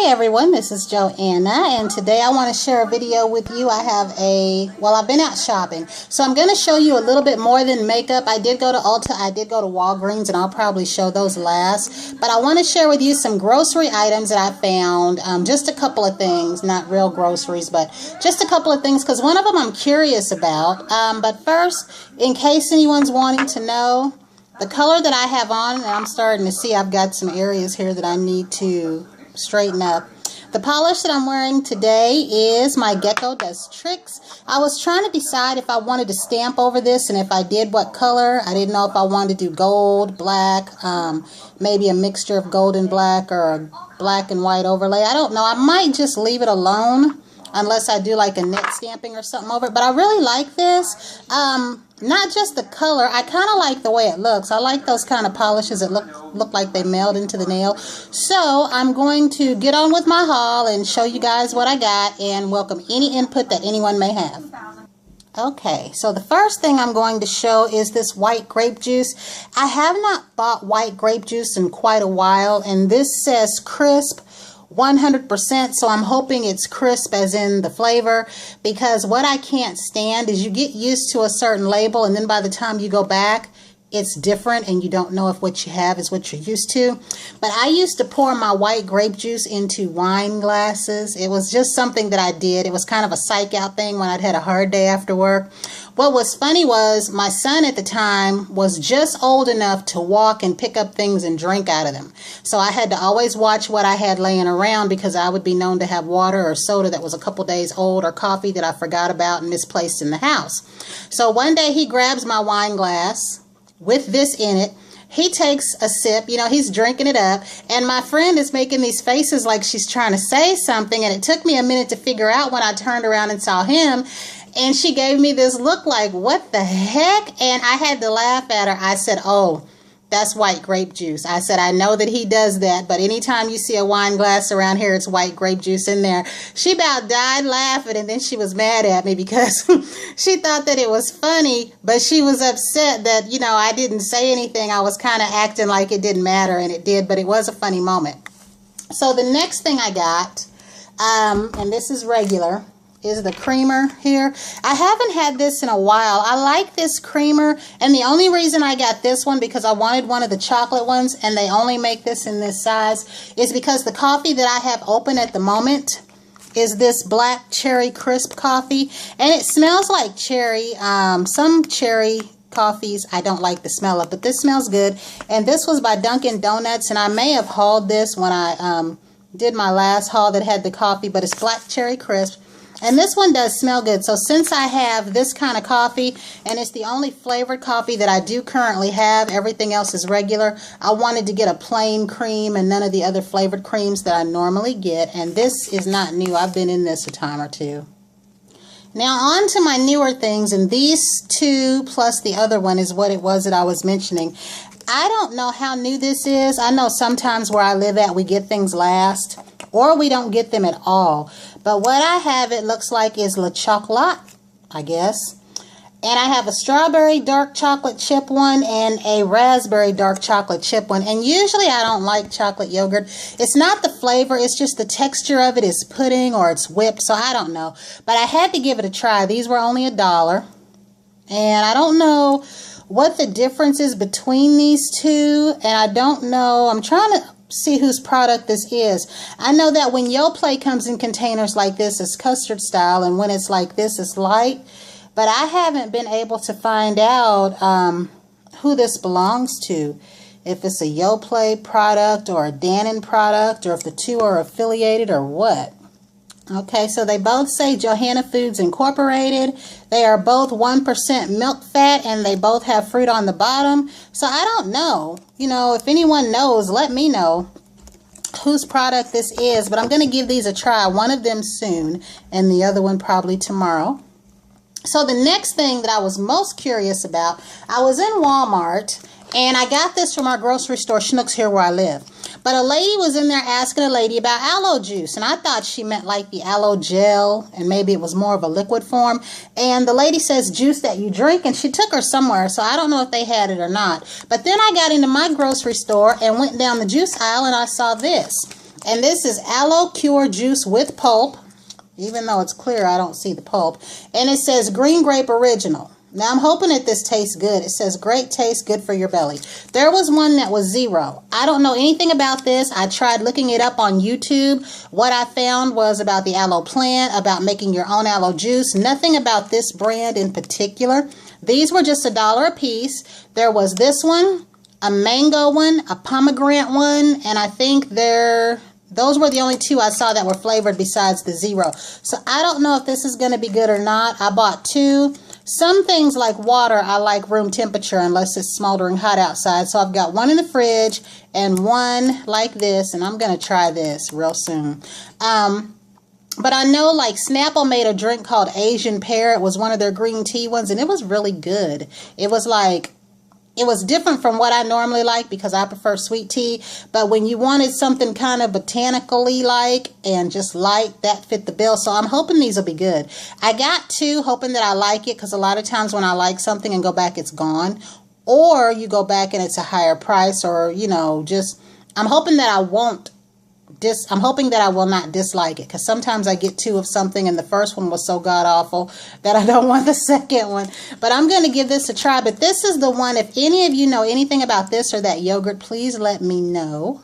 Hey everyone, this is Joanna, and today I want to share a video with you. I've been out shopping, so I'm going to show you a little bit more than makeup. I did go to Ulta, I did go to Walgreens, and I'll probably show those last. But I want to share with you some grocery items that I found, just a couple of things, not real groceries, but just a couple of things, because one of them I'm curious about. But first, in case anyone's wanting to know, the color that I have on, and I'm starting to see I've got some areas here that I need to straighten up. The polish that I'm wearing today is my Gecko Does Tricks. I was trying to decide if I wanted to stamp over this, and if I did, what color. I didn't know if I wanted to do gold, black, maybe a mixture of gold and black, or a black and white overlay. I don't know. I might just leave it alone unless I do like a net stamping or something over it. But I really like this. Not just the color, I kind of like the way it looks. I like those kind of polishes that look like they meld into the nail. So I'm going to get on with my haul and show you guys what I got and welcome any input that anyone may have. Okay, so the first thing I'm going to show is this white grape juice. I have not bought white grape juice in quite a while, and this says crisp 100%, so I'm hoping it's crisp as in the flavor, because what I can't stand is you get used to a certain label and then by the time you go back it's different and you don't know if what you have is what you're used to. But I used to pour my white grape juice into wine glasses. It was just something that I did. It was kind of a psych out thing when I'd had a hard day after work. What was funny was my son at the time was just old enough to walk and pick up things and drink out of them. So I had to always watch what I had laying around, because I would be known to have water or soda that was a couple days old, or coffee that I forgot about and misplaced in the house. So one day he grabs my wine glass with this in it. He takes a sip, you know, he's drinking it up, and my friend is making these faces like she's trying to say something, and it took me a minute to figure out when I turned around and saw him, and she gave me this look like, what the heck? And I had to laugh at her. I said, oh, that's white grape juice. I said, I know that he does that, but anytime you see a wine glass around here, it's white grape juice in there. She about died laughing, and then she was mad at me because she thought that it was funny, but she was upset that, you know, I didn't say anything. I was kind of acting like it didn't matter, and it did, but it was a funny moment. So the next thing I got, and this is regular, is the creamer here. I haven't had this in a while. I like this creamer, and the only reason I got this one, because I wanted one of the chocolate ones, and they only make this in this size, is because the coffee that I have open at the moment is this black cherry crisp coffee, and it smells like cherry. Some cherry coffees I don't like the smell of, but this smells good. And this was by Dunkin' Donuts, and I may have hauled this when I did my last haul that had the coffee, but it's black cherry crisp. And this one does smell good. So since I have this kind of coffee, and it's the only flavored coffee that I do currently have, everything else is regular, I wanted to get a plain cream and none of the other flavored creams that I normally get. And this is not new. I've been in this a time or two. Now on to my newer things, and these two plus the other one is what it was that I was mentioning. I don't know how new this is. I know sometimes where I live at, we get things last, or we don't get them at all. But what I have, it looks like, is Le Chocolat, I guess. And I have a strawberry dark chocolate chip one and a raspberry dark chocolate chip one. And usually I don't like chocolate yogurt. It's not the flavor, it's just the texture of it is pudding or it's whipped, so I don't know. But I had to give it a try. These were only $1. And I don't know what the difference is between these two, and I don't know. I'm trying to see whose product this is. I know that when Yoplait comes in containers like this, it's custard style, and when it's like this, it's light. But I haven't been able to find out who this belongs to. If it's a Yoplait product or a Dannon product, or if the two are affiliated or what. Okay, so they both say Johanna Foods Incorporated. They are both 1% milk fat, and they both have fruit on the bottom. So I don't know. You know, if anyone knows, let me know whose product this is. But I'm going to give these a try. One of them soon, and the other one probably tomorrow. So the next thing that I was most curious about, I was in Walmart, and I got this from our grocery store, Schnucks, here where I live. But a lady was in there asking a lady about aloe juice, and I thought she meant like the aloe gel, and maybe it was more of a liquid form. And the lady says juice that you drink, and she took her somewhere, so I don't know if they had it or not. But then I got into my grocery store and went down the juice aisle, and I saw this. And this is aloe cure juice with pulp. Even though it's clear, I don't see the pulp. And it says green grape original. Now, I'm hoping that this tastes good. It says great taste, good for your belly. There was one that was 0. I don't know anything about this. I tried looking it up on YouTube. What I found was about the aloe plant, about making your own aloe juice. Nothing about this brand in particular. These were just $1 a piece. There was this one, a mango one, a pomegranate one, and I think those were the only 2 I saw that were flavored besides the 0. So I don't know if this is going to be good or not. I bought 2. Some things like water, I like room temperature unless it's smoldering hot outside. So I've got one in the fridge and one like this, and I'm going to try this real soon. But I know like Snapple made a drink called Asian Pear. It was one of their green tea ones, and it was really good. It was different from what I normally like because I prefer sweet tea. But when you wanted something kind of botanically like and just light, that fit the bill. So I'm hoping these will be good. I got 2, hoping that I like it, because a lot of times when I like something and go back, it's gone. Or you go back and it's a higher price, or, you know, just, I'm hoping that I will not dislike it, because sometimes I get 2 of something and the first one was so god-awful that I don't want the second one. But I'm going to give this a try. But this is the one, if any of you know anything about this or that yogurt, please let me know.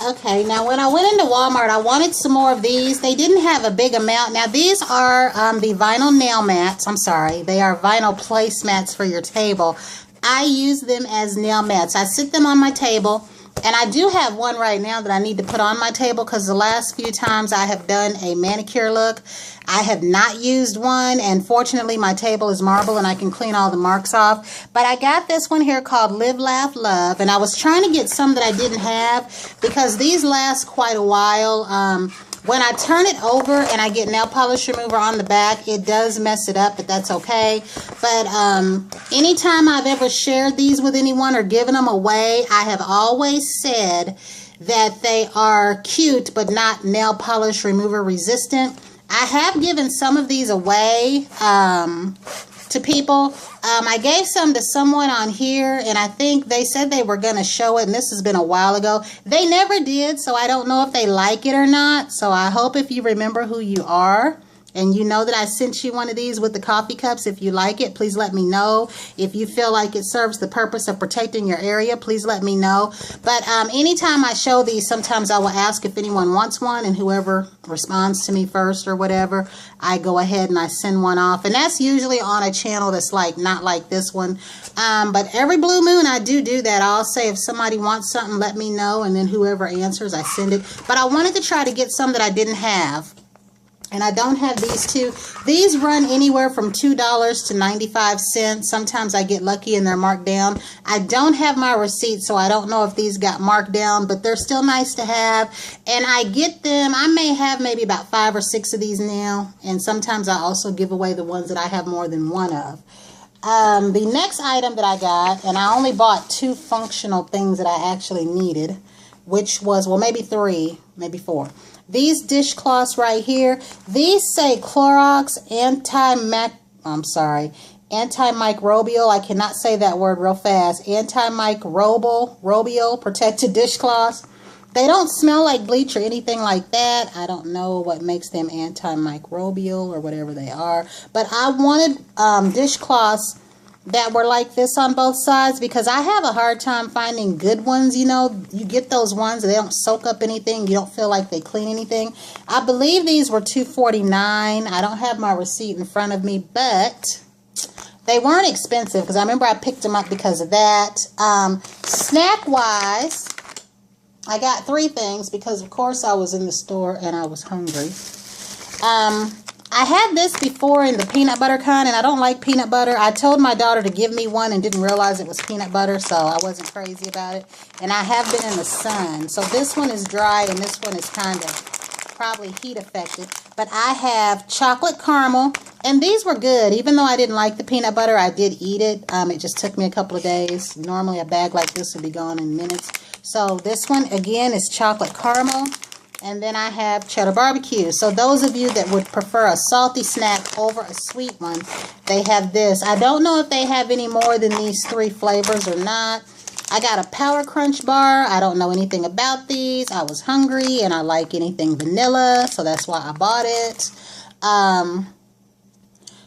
Okay, now when I went into Walmart, I wanted some more of these. They didn't have a big amount. Now these are the vinyl nail mats. I'm sorry, they are vinyl placemats for your table. I use them as nail mats. I sit them on my table. And I do have one right now that I need to put on my table, because the last few times I have done a manicure look, I have not used one. And fortunately, my table is marble and I can clean all the marks off. But I got this one here called Live, Laugh, Love. And I was trying to get some that I didn't have, because these last quite a while. When I turn it over and I get nail polish remover on the back, it does mess it up, but that's okay. But anytime I've ever shared these with anyone or given them away, I have always said that they are cute but not nail polish remover resistant. I have given some of these away to people. I gave some to someone on here, and I think they said they were going to show it, and this has been a while ago. They never did, so I don't know if they like it or not. So I hope if you remember who you are, and you know that I sent you one of these with the coffee cups, if you like it, please let me know. If you feel like it serves the purpose of protecting your area, please let me know. But anytime I show these, sometimes I will ask if anyone wants one, and whoever responds to me first or whatever, I go ahead and I send one off. And that's usually on a channel that's like not like this one. But every blue moon I do that. I'll say if somebody wants something, let me know, and then whoever answers, I send it. But I wanted to try to get some that I didn't have. And I don't have these 2. These run anywhere from $2 to 95 cents. Sometimes I get lucky and they're marked down. I don't have my receipt, so I don't know if these got marked down, but they're still nice to have. And I get them, I may have maybe about 5 or 6 of these now. And sometimes I also give away the ones that I have more than one of. The next item that I got, and I only bought 2 functional things that I actually needed, which was, well, maybe 3, maybe 4. These dishcloths right here, these say Clorox antimicrobial, I cannot say that word real fast, antimicrobial protected dishcloths. They don't smell like bleach or anything like that. I don't know what makes them antimicrobial or whatever they are. But I wanted dishcloths that were like this on both sides, because I have a hard time finding good ones. You know, you get those ones that they don't soak up anything, you don't feel like they clean anything. I believe these were $2.49. I don't have my receipt in front of me, but they weren't expensive, because I remember I picked them up because of that. Snack wise, I got 3 things, because of course I was in the store and I was hungry. I had this before in the peanut butter kind, and I don't like peanut butter. I told my daughter to give me one and didn't realize it was peanut butter, so I wasn't crazy about it. And I have been in the sun. So this one is dry, and this one is kind of probably heat affected. But I have chocolate caramel, and these were good. Even though I didn't like the peanut butter, I did eat it. It just took me a couple of days. Normally a bag like this would be gone in minutes. So this one, again, is chocolate caramel. And then I have cheddar barbecue. So those of you that would prefer a salty snack over a sweet one, they have this. I don't know if they have any more than these 3 flavors or not. I got a Power Crunch bar. I don't know anything about these. I was hungry and I like anything vanilla, so that's why I bought it.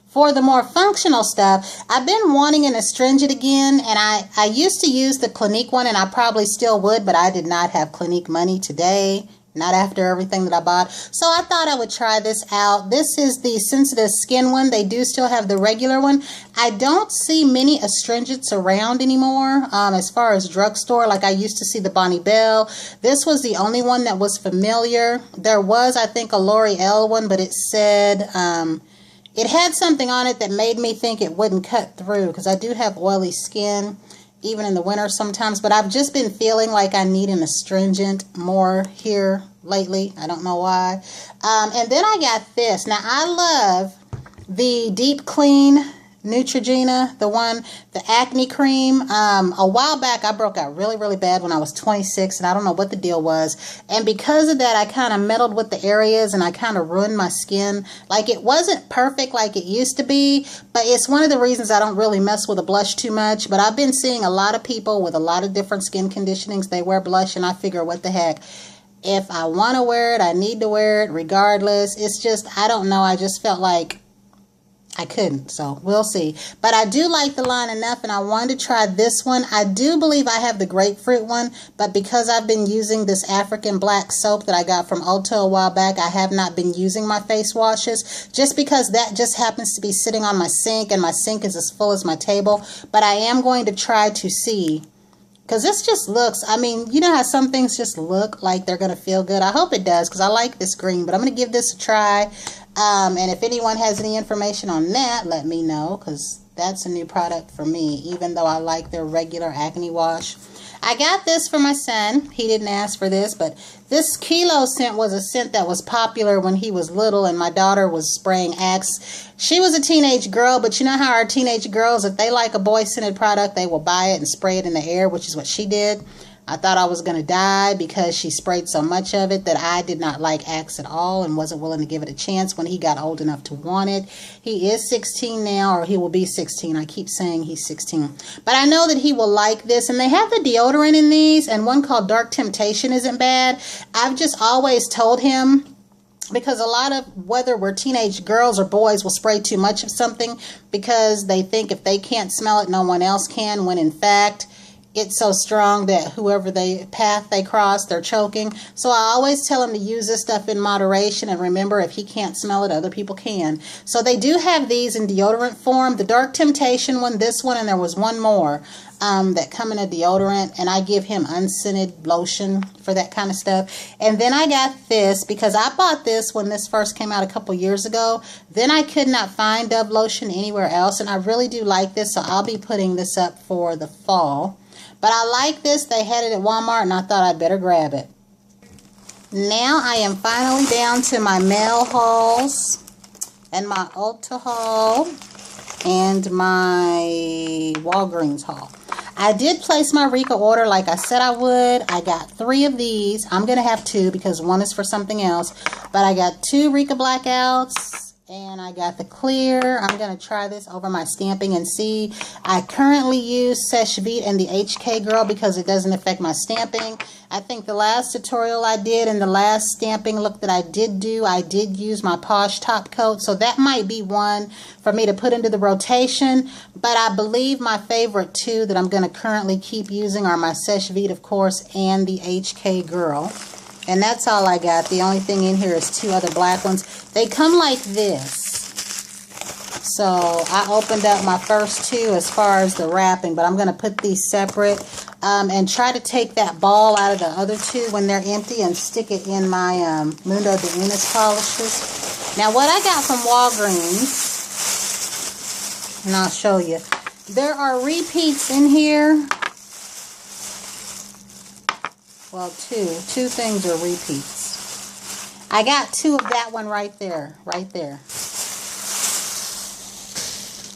For the more functional stuff, I've been wanting an astringent again, and I used to use the Clinique one, and I probably still would, but I did not have Clinique money today. Not after everything that I bought. So I thought I would try this out. This is the sensitive skin one. They do still have the regular one. I don't see many astringents around anymore as far as drugstore. Like I used to see the Bonnie Bell. This was the only one that was familiar. There was, I think, a L'Oreal one, but it said it had something on it that made me think it wouldn't cut through because I do have oily skin, even in the winter sometimes, but I've just been feeling like I need an astringent more here lately. I don't know why. And then I got this. Now, I love the Deep Clean Neutrogena, the acne cream. A while back, I broke out really, really bad when I was 26, and I don't know what the deal was. And because of that, I kind of meddled with the areas, and I kind of ruined my skin. Like, it wasn't perfect like it used to be, but it's one of the reasons I don't really mess with a blush too much. But I've been seeing a lot of people with a lot of different skin conditionings. They wear blush, and I figure, what the heck? If I want to wear it, I need to wear it regardless. It's just, I don't know. I just felt like I couldn't, so we'll see. But I do like the line enough, and I wanted to try this one. I do believe I have the grapefruit one, but because I've been using this African black soap that I got from Ulta a while back, I have not been using my face washes, just because that just happens to be sitting on my sink, and my sink is as full as my table. But I am going to try to see, because this just looks, I mean, you know how some things just look like they're going to feel good? I hope it does, because I like this green, but I'm going to give this a try. And if anyone has any information on that, let me know, because that's a new product for me, even though I like their regular acne wash. I got this for my son. He didn't ask for this, but this Kilo scent was a scent that was popular when he was little, and my daughter was spraying Axe. She was a teenage girl, but you know how our teenage girls, if they like a boy-scented product, they will buy it and spray it in the air, which is what she did. I thought I was going to die because she sprayed so much of it that I did not like Axe at all and wasn't willing to give it a chance when he got old enough to want it. He is 16 now, or he will be 16. I keep saying he's 16. But I know that he will like this, and they have the deodorant in these, and one called Dark Temptation isn't bad. I've just always told him, because a lot of, whether we're teenage girls or boys, will spray too much of something because they think if they can't smell it, no one else can, when in fact it's so strong that whoever path they cross, they're choking. So I always tell him to use this stuff in moderation, and remember, if he can't smell it, other people can. So they do have these in deodorant form. The Dark Temptation one, this one, and there was one more that come in a deodorant, and I give him unscented lotion for that kind of stuff. And then I got this because I bought this when this first came out a couple years ago. Then I could not find Dove lotion anywhere else, and I really do like this, so I'll be putting this up for the fall. But I like this. They had it at Walmart, and I thought I'd better grab it. Now I am finally down to my mail hauls and my Ulta haul and my Walgreens haul. I did place my Rika order like I said I would. I got 3 of these. I'm going to have 2 because one is for something else. But I got 2 Rika Blackouts. And I got the clear. I'm going to try this over my stamping and see. I currently use Seche Vite and the HK Girl because it doesn't affect my stamping. I think the last tutorial I did and the last stamping look that I did do, I did use my Posh top coat. So that might be one for me to put into the rotation. But I believe my favorite 2 that I'm going to currently keep using are my Seche Vite, of course, and the HK Girl. And that's all I got. The only thing in here is 2 other black ones. They come like this. So I opened up my first 2 as far as the wrapping, but I'm going to put these separate and try to take that ball out of the other 2 when they're empty and stick it in my Mundo de Venus polishes. Now what I got from Walgreens, and I'll show you. There are repeats in here. Well, 2 things are repeats. I got 2 of that one right there,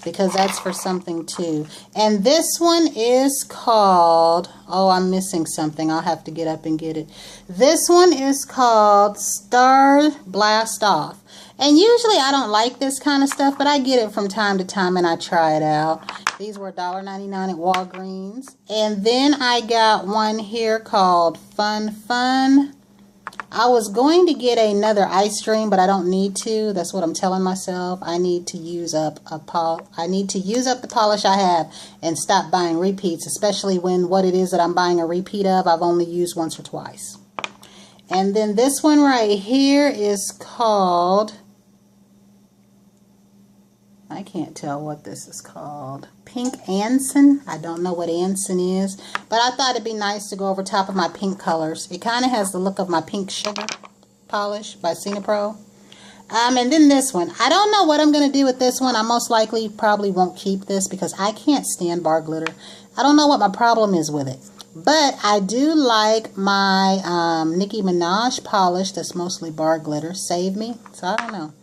because that's for something too. And this one is called, oh, I'm missing something. I'll have to get up and get it. This one is called Star Blast Off. And usually I don't like this kind of stuff, but I get it from time to time and I try it out. These were $1.99 at Walgreens. And then I got one here called Fun Fun. I was going to get another ice stream, but I don't need to. That's what I'm telling myself. I need to use up the polish I have and stop buying repeats, especially when what it is that I'm buying a repeat of, I've only used once or twice. And then this one right here is called, I can't tell what this is called. Pink Anson. I don't know what Anson is, but I thought it'd be nice to go over top of my pink colors. It kind of has the look of my pink sugar polish by Cinepro. And then this one. I don't know what I'm going to do with this one. I most likely probably won't keep this because I can't stand bar glitter. I don't know what my problem is with it. But I do like my Nicki Minaj polish that's mostly bar glitter. Save Me. So I don't know.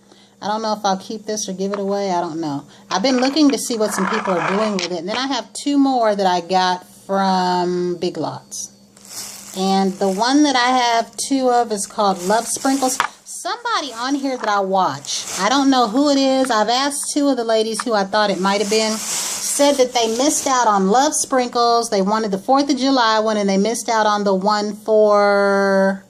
I don't know if I'll keep this or give it away. I don't know. I've been looking to see what some people are doing with it. And then I have two more that I got from Big Lots. And the one that I have two of is called Love Sprinkles. Somebody on here that I watch, I don't know who it is. I've asked two of the ladies who I thought it might have been, said that they missed out on Love Sprinkles. They wanted the 4th of July one and they missed out on the one for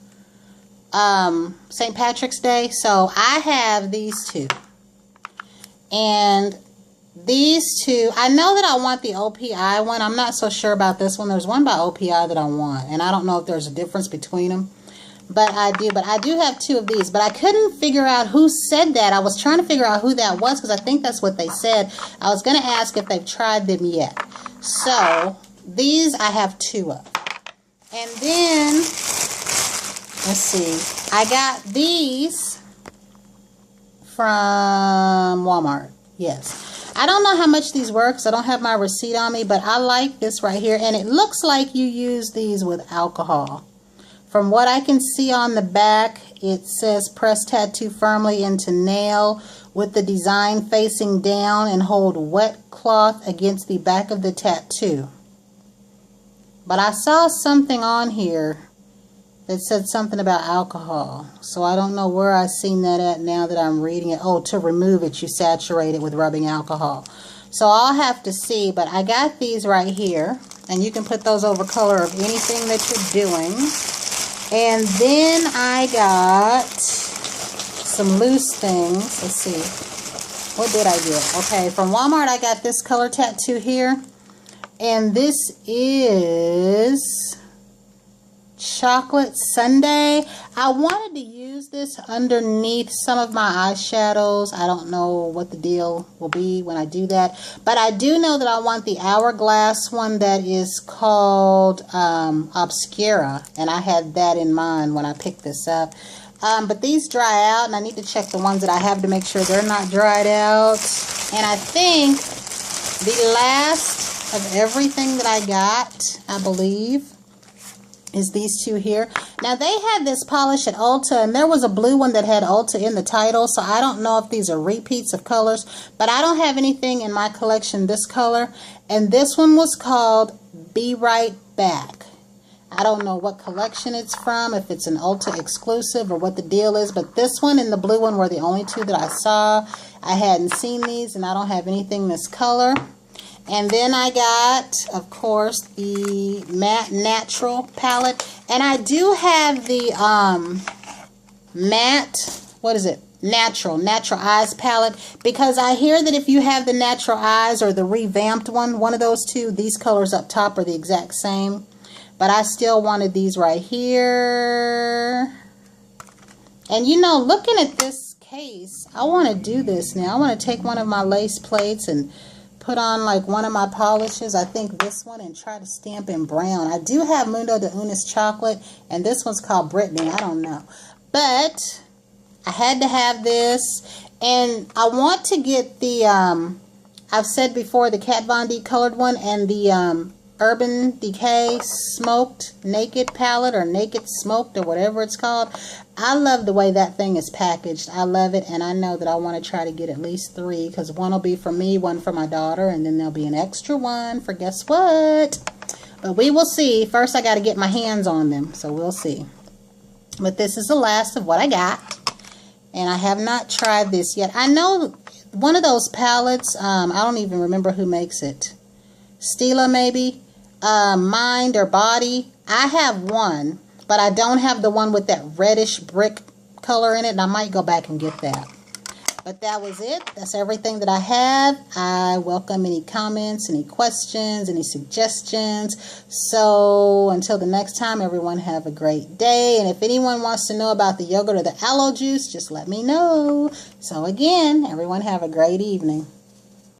St. Patrick's Day. So I have these two. And these two, I know that I want the OPI one. I'm not so sure about this one. There's one by OPI that I want. And I don't know if there's a difference between them. But I do. But I do have two of these. But I couldn't figure out who said that. I was trying to figure out who that was because I think that's what they said. I was going to ask if they've tried them yet. So these I have two of. And then, let's see. I got these from Walmart. Yes. I don't know how much these were because I don't have my receipt on me. But I like this right here. And it looks like you use these with alcohol. From what I can see on the back, it says press tattoo firmly into nail with the design facing down and hold wet cloth against the back of the tattoo. But I saw something on here that said something about alcohol. So I don't know where I've seen that at now that I'm reading it. Oh, to remove it, you saturate it with rubbing alcohol. So I'll have to see. But I got these right here. And you can put those over color of anything that you're doing. And then I got some loose things. Let's see. What did I get? Okay, from Walmart I got this color tattoo here. And this is Chocolate Sundae. I wanted to use this underneath some of my eyeshadows. I don't know what the deal will be when I do that. But I do know that I want the Hourglass one that is called Obscura. And I had that in mind when I picked this up. But these dry out. And I need to check the ones that I have to make sure they're not dried out. And I think the last of everything that I got, I believe, is these two here. Now they had this polish at Ulta and there was a blue one that had Ulta in the title, so I don't know if these are repeats of colors, but I don't have anything in my collection this color. And this one was called Be Right Back. I don't know what collection it's from, if it's an Ulta exclusive or what the deal is, but this one and the blue one were the only two that I saw. I hadn't seen these and I don't have anything this color. And then I got, of course, the Matte Natural palette. And I do have the matte, what is it? Natural Eyes palette. Because I hear that if you have the Natural Eyes or the revamped one of those two, these colors up top are the exact same. But I still wanted these right here. And you know, looking at this case, I want to do this now. I want to take one of my lace plates and put on like one of my polishes. I think this one, and try to stamp in brown. I do have Mundo de Unis chocolate, and this one's called Brittany. I don't know, but I had to have this. And I want to get the I've said before, the Kat Von D colored one and the Urban Decay Smoked Naked palette, or Naked Smoked, or whatever it's called. I love the way that thing is packaged. I love it, and I know that I want to try to get at least 3, because one will be for me, one for my daughter, and then there'll be an extra one for guess what? But we will see. First, I got to get my hands on them, so we'll see. But this is the last of what I got. And I have not tried this yet. I know one of those palettes, I don't even remember who makes it. Stila maybe? Mind or Body. I have one, but I don't have the one with that reddish brick color in it, and I might go back and get that. But that was it. That's everything that I have. I welcome any comments, any questions, any suggestions. So until the next time, everyone have a great day. And if anyone wants to know about the yogurt or the aloe juice, just let me know. So again, everyone have a great evening.